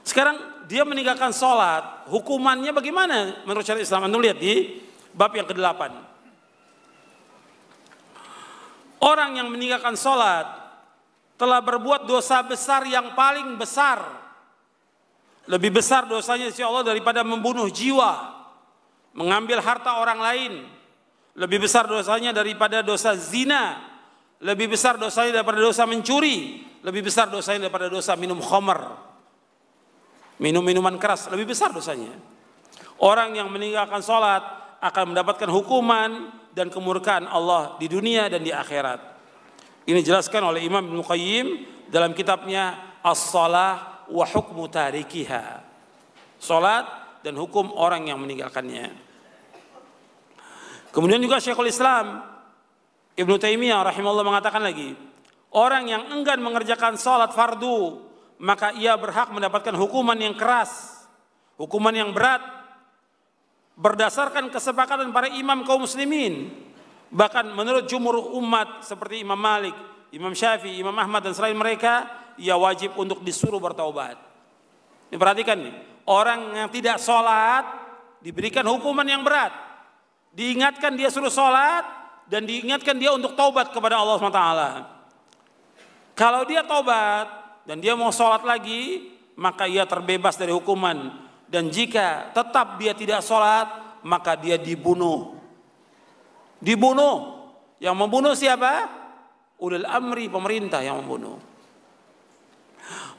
Sekarang dia meninggalkan sholat, hukumannya bagaimana menurut syariat Islam? Anda lihat di bab yang ke-8. Orang yang meninggalkan sholat telah berbuat dosa besar yang paling besar. Lebih besar dosanya di sisi Allah daripada membunuh jiwa, mengambil harta orang lain. Lebih besar dosanya daripada dosa zina. Lebih besar dosanya daripada dosa mencuri. Lebih besar dosanya daripada dosa minum khamar. Minum minuman keras, lebih besar dosanya. Orang yang meninggalkan sholat akan mendapatkan hukuman dan kemurkaan Allah di dunia dan di akhirat. Ini dijelaskan oleh Imam Ibnu Qayyim dalam kitabnya As-Shalah wa Hukmu Tarikiha. Sholat dan hukum orang yang meninggalkannya. Kemudian juga Syekhul Islam Ibnu Taimiyah rahimahullah mengatakan lagi, orang yang enggan mengerjakan sholat fardu, maka ia berhak mendapatkan hukuman yang keras, hukuman yang berat, berdasarkan kesepakatan para imam kaum muslimin. Bahkan menurut jumhur umat seperti Imam Malik, Imam Syafi'i, Imam Ahmad dan selain mereka, ia wajib untuk disuruh bertaubat. Ini perhatikan nih, orang yang tidak sholat diberikan hukuman yang berat. Diingatkan dia suruh sholat dan diingatkan dia untuk taubat kepada Allah SWT. Kalau dia taubat dan dia mau sholat lagi, maka ia terbebas dari hukuman. Dan jika tetap dia tidak sholat, maka dia dibunuh. Dibunuh. Yang membunuh siapa? Ulil amri, pemerintah yang membunuh.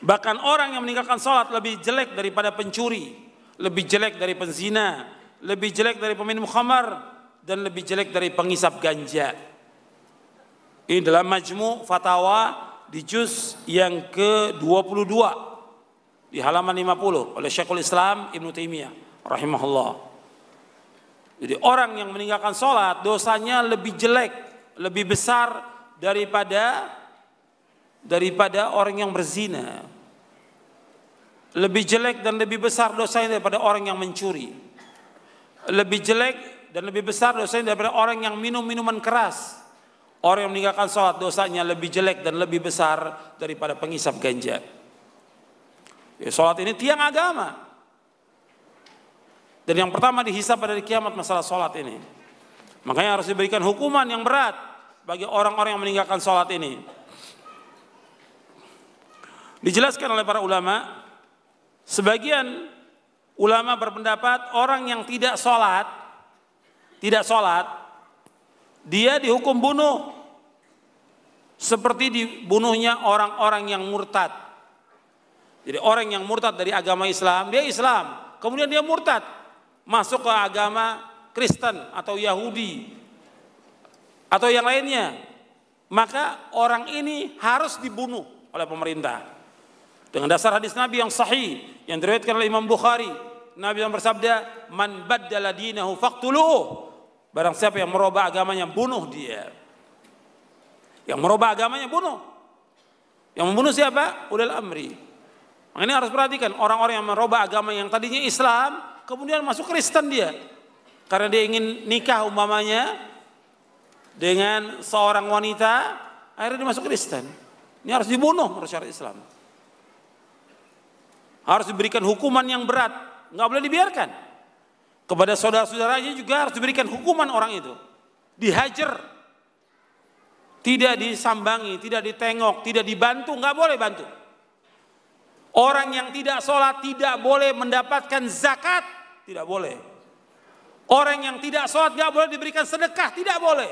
Bahkan orang yang meninggalkan sholat lebih jelek daripada pencuri, lebih jelek dari penzina, lebih jelek dari peminum khamar, dan lebih jelek dari pengisap ganja. Ini dalam Majmu' Fatawa di juz yang ke-22 di halaman 50 oleh Syekhul Islam Ibnu Taimiyah rahimahullah. Jadi orang yang meninggalkan sholat dosanya lebih jelek, lebih besar daripada orang yang berzina. Lebih jelek dan lebih besar dosanya daripada orang yang mencuri. Lebih jelek dan lebih besar dosanya daripada orang yang minum minuman keras. Orang yang meninggalkan sholat dosanya lebih jelek dan lebih besar daripada pengisap ganja. Ya, sholat ini tiang agama. Dan yang pertama dihisab pada hari kiamat masalah sholat ini. Makanya harus diberikan hukuman yang berat bagi orang-orang yang meninggalkan sholat ini. Dijelaskan oleh para ulama, sebagian ulama berpendapat orang yang tidak sholat, dia dihukum bunuh seperti dibunuhnya orang-orang yang murtad. Jadi orang yang murtad dari agama Islam, dia Islam, kemudian dia murtad masuk ke agama Kristen atau Yahudi atau yang lainnya, maka orang ini harus dibunuh oleh pemerintah. Dengan dasar hadis Nabi yang sahih yang diriwayatkan oleh Imam Bukhari, Nabi yang bersabda, "Man baddala dinahu faqtuluhu." Barang siapa yang merubah agamanya, bunuh dia. Yang merubah agamanya, bunuh. Yang membunuh siapa? Ulil amri. Makanya harus perhatikan orang-orang yang merubah agama yang tadinya Islam, kemudian masuk Kristen dia. Karena dia ingin nikah umpamanya dengan seorang wanita, akhirnya dia masuk Kristen. Ini harus dibunuh menurut syariat Islam. Harus diberikan hukuman yang berat, nggak boleh dibiarkan. Kepada saudara-saudaranya juga harus diberikan hukuman orang itu. Dihajar. Tidak disambangi, tidak ditengok, tidak dibantu, nggak boleh bantu. Orang yang tidak sholat tidak boleh mendapatkan zakat, tidak boleh. Orang yang tidak sholat nggak boleh diberikan sedekah, tidak boleh.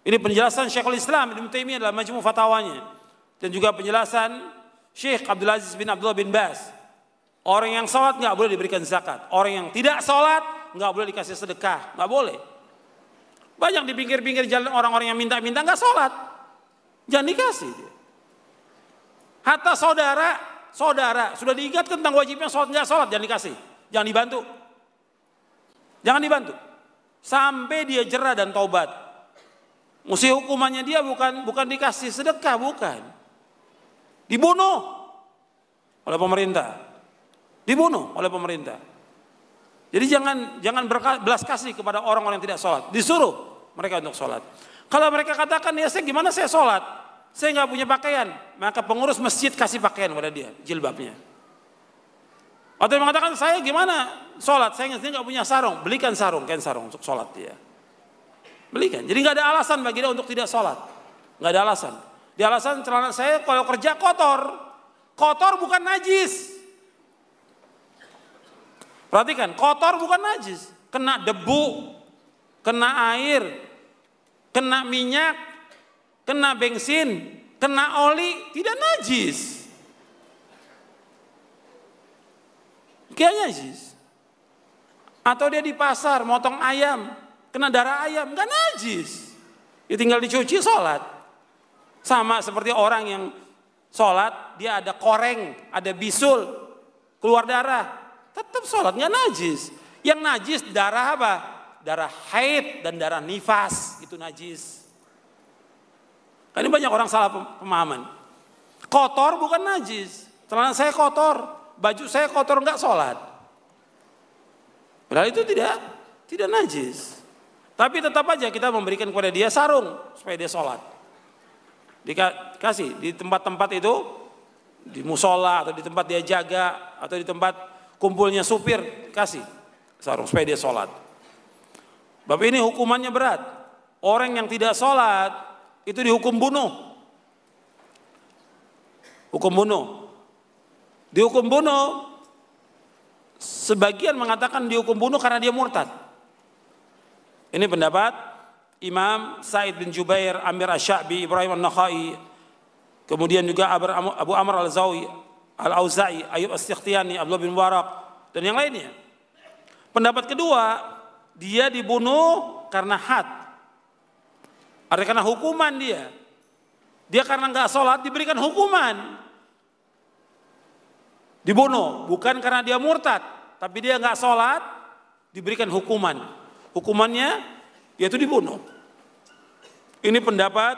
Ini penjelasan Syekhul Islam Ibnu Taimiyah dalam Majmu' Fatawanya. Dan juga penjelasan Syekh Abdul Aziz bin Abdullah bin Baz. Orang yang sholat nggak boleh diberikan zakat. Orang yang tidak sholat nggak boleh dikasih sedekah, nggak boleh. Banyak di pinggir-pinggir jalan orang-orang yang minta-minta nggak sholat, jangan dikasih. Hatta saudara sudah diingatkan tentang wajibnya sholat, nggak sholat, jangan dikasih, jangan dibantu, jangan dibantu, sampai dia jera dan taubat. Mesti hukumannya dia bukan dikasih sedekah, bukan, dibunuh oleh pemerintah. Dibunuh oleh pemerintah. Jadi jangan belas kasih kepada orang-orang yang tidak sholat. Disuruh mereka untuk sholat. Kalau mereka katakan, ya saya gimana saya sholat? Saya nggak punya pakaian. Maka pengurus masjid kasih pakaian kepada dia, jilbabnya. Atau yang mengatakan, saya gimana sholat, saya nggak punya sarung, belikan sarung, kain sarung untuk sholat dia. Belikan. Jadi nggak ada alasan bagi dia untuk tidak sholat. Nggak ada alasan. Di alasan celana saya kalau kerja kotor. Kotor bukan najis. Perhatikan, kotor bukan najis. Kena debu, kena air, kena minyak, kena bensin, kena oli, tidak najis. Kayaknya najis. Atau dia di pasar motong ayam, kena darah ayam, nggak najis. Ya tinggal dicuci sholat. Sama seperti orang yang sholat, dia ada koreng, ada bisul, keluar darah, tetap sholat nggak najis. Yang najis darah apa? Darah haid dan darah nifas, itu najis. Kan ini banyak orang salah pemahaman. Kotor bukan najis. Celana saya kotor, baju saya kotor, nggak sholat. Padahal itu tidak najis. Tapi tetap aja kita memberikan kepada dia sarung supaya dia sholat. Dikasih di tempat-tempat itu, di musola atau di tempat dia jaga atau di tempat kumpulnya supir, kasih sarung supaya dia sholat. Bapak, ini hukumannya berat. Orang yang tidak sholat itu dihukum bunuh. Hukum bunuh. Dihukum bunuh. Sebagian mengatakan dihukum bunuh karena dia murtad. Ini pendapat Imam Sa'id bin Jubair, Amir Asy-Sya'bi, Ibrahim An-Nakhai, kemudian juga Abu Amr Al-Auza'i, Ayub As-Sikhtiyani, Abdullah bin Mubarak, dan yang lainnya. Pendapat kedua, dia dibunuh karena had. Artinya karena hukuman dia. Dia karena nggak sholat diberikan hukuman. Dibunuh, bukan karena dia murtad, tapi dia nggak sholat diberikan hukuman. Hukumannya yaitu dibunuh. Ini pendapat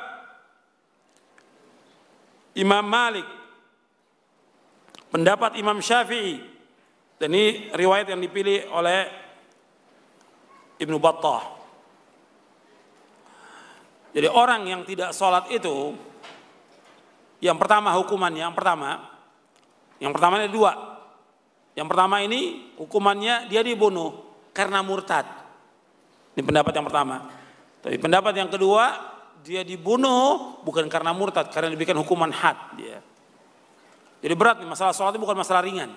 Imam Malik, pendapat Imam Syafi'i, dan ini riwayat yang dipilih oleh Ibnu Battah. Jadi orang yang tidak sholat itu, yang pertama hukumannya, yang pertama ada dua. Yang pertama ini hukumannya dia dibunuh karena murtad. Ini pendapat yang pertama. Tapi pendapat yang kedua, dia dibunuh bukan karena murtad, karena diberikan hukuman had dia. Jadi berat nih, masalah sholat itu bukan masalah ringan.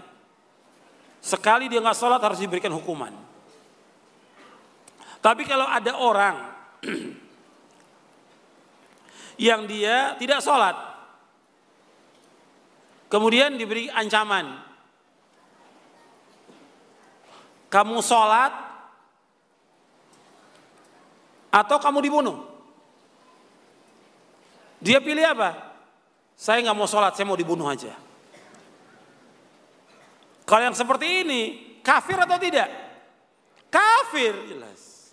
Sekali dia nggak sholat harus diberikan hukuman. Tapi kalau ada orang yang dia tidak sholat, kemudian diberi ancaman, kamu sholat atau kamu dibunuh. Dia pilih apa? Saya nggak mau sholat, saya mau dibunuh aja. Kalau yang seperti ini, kafir atau tidak? Kafir, jelas.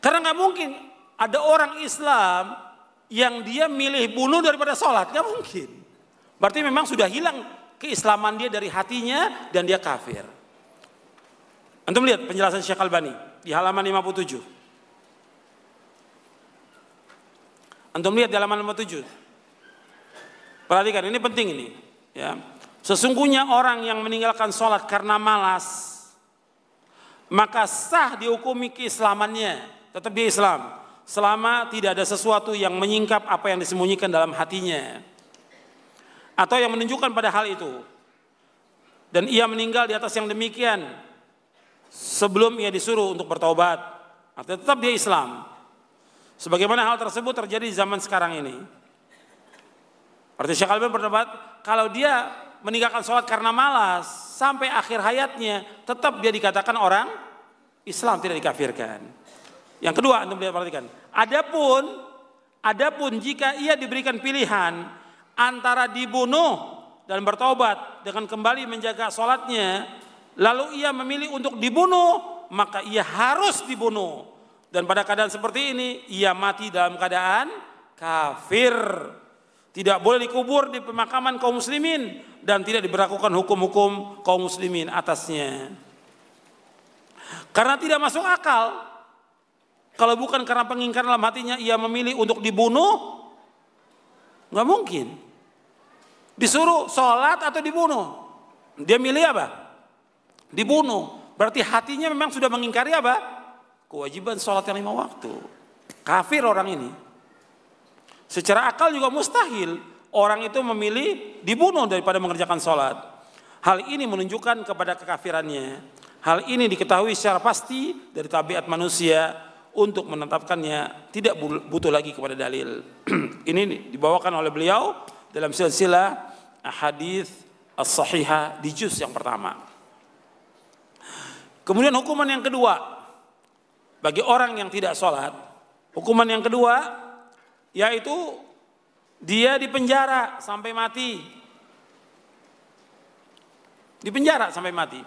Karena nggak mungkin ada orang Islam yang dia milih bunuh daripada sholat, nggak mungkin. Berarti memang sudah hilang keislaman dia dari hatinya dan dia kafir. Antum lihat penjelasan Syekh Albani di halaman 57. Antum lihat di halaman 57. Perhatikan, ini penting ini. Ya. Sesungguhnya orang yang meninggalkan sholat karena malas, maka sah dihukumi keislamannya. Tetap dia Islam. Selama tidak ada sesuatu yang menyingkap apa yang disembunyikan dalam hatinya. Atau yang menunjukkan pada hal itu. Dan ia meninggal di atas yang demikian sebelum ia disuruh untuk bertaubat. Artinya tetap dia Islam. Sebagaimana hal tersebut terjadi di zaman sekarang ini. Artinya Syekh Albani berpendapat kalau dia meninggalkan sholat karena malas sampai akhir hayatnya, tetap dia dikatakan orang Islam, tidak dikafirkan. Yang kedua, antum lihat, perhatikan. Adapun jika ia diberikan pilihan antara dibunuh dan bertaubat dengan kembali menjaga sholatnya, lalu ia memilih untuk dibunuh, maka ia harus dibunuh. Dan pada keadaan seperti ini, ia mati dalam keadaan kafir. Tidak boleh dikubur di pemakaman kaum muslimin dan tidak diberlakukan hukum-hukum kaum muslimin atasnya. Karena tidak masuk akal. Kalau bukan karena pengingkaran dalam hatinya, ia memilih untuk dibunuh, nggak mungkin. Disuruh sholat atau dibunuh, Dia milih apa? Dibunuh. Berarti hatinya memang sudah mengingkari apa? Kewajiban sholat yang 5 waktu. Kafir orang ini. Secara akal juga mustahil orang itu memilih dibunuh daripada mengerjakan sholat. Hal ini menunjukkan kepada kekafirannya. Hal ini diketahui secara pasti dari tabiat manusia untuk menetapkannya tidak butuh lagi kepada dalil. Ini dibawakan oleh beliau dalam silsilah hadis as-sahihah di juz yang pertama. Kemudian hukuman yang kedua bagi orang yang tidak sholat, hukuman yang kedua yaitu dia dipenjara sampai mati. Dipenjara sampai mati.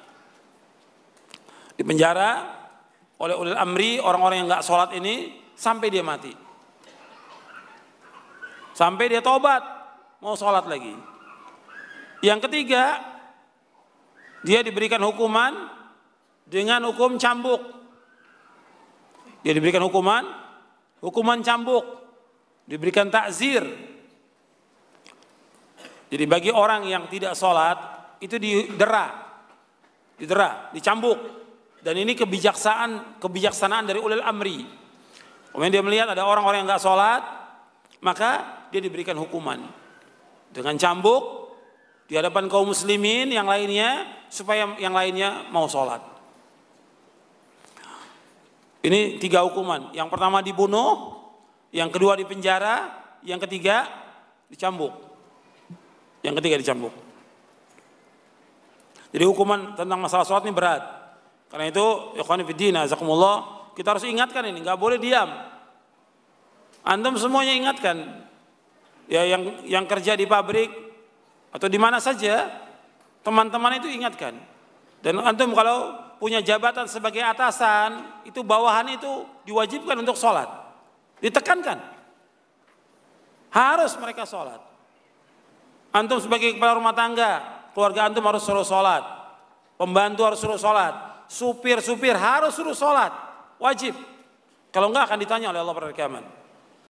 Dipenjara oleh ulil amri orang-orang yang nggak sholat ini sampai dia mati. Sampai dia tobat mau sholat lagi. Yang ketiga, dia diberikan hukuman dengan hukum cambuk. Dia diberikan hukuman cambuk, diberikan takzir. Jadi bagi orang yang tidak sholat itu didera, dicambuk. Dan ini kebijaksanaan dari ulil amri. Kemudian dia melihat ada orang-orang yang nggak sholat, maka dia diberikan hukuman dengan cambuk di hadapan kaum muslimin yang lainnya supaya yang lainnya mau sholat. Ini 3 hukuman. Yang pertama dibunuh, yang kedua dipenjara, yang ketiga dicambuk. Jadi hukuman tentang masalah sholat ini berat. Karena itu, ikhwani fiddin, azakumullah, kita harus ingatkan ini, nggak boleh diam. Antum semuanya ingatkan, ya yang kerja di pabrik atau di mana saja, teman-teman itu ingatkan. Dan antum kalau punya jabatan sebagai atasan, itu bawahan itu diwajibkan untuk sholat, ditekankan, harus mereka sholat. Antum sebagai kepala rumah tangga, keluarga antum harus suruh sholat, pembantu harus suruh sholat. Supir harus suruh sholat, wajib. Kalau enggak akan ditanya oleh Allah pada kiamat.